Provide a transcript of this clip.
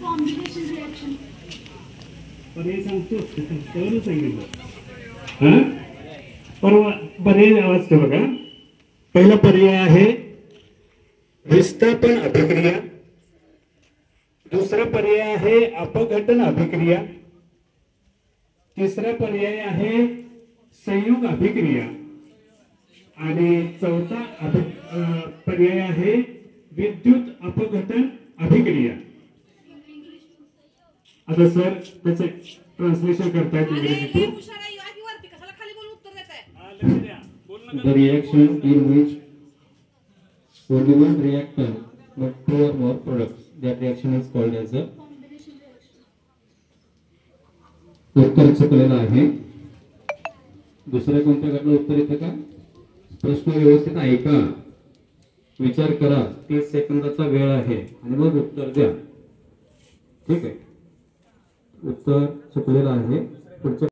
Combination reaction पर्याय सांगतो त्यावरून सांगितलं हा परवा पर्याय वाचतो बघा. पहिला पर्याय आहे विस्थापन अभिक्रिया, दुसरा पर्याय आहे अपघटन अभिक्रिया, तिसरा पर्याय आहे संयुग अभिक्रिया आणि चौथा पर्याय आहे विद्युत अपघटन अभिक्रिया. आता सर त्याचे ट्रान्सलेशन करतायत इंग्रजीतून. The reaction in which only one reactant but two or more products, that reaction is called as a combination reaction. उत्तर चुकलेलं आहे. दुसऱ्या कोणत्या गटाला उत्तर येतं का? प्रश्न व्यवस्थित ऐका, विचार करा. 30 सेकंदाचा वेळ आहे आणि मग उत्तर द्या. ठीक आहे. उत्तर चुकलेलं आहे. पुढचं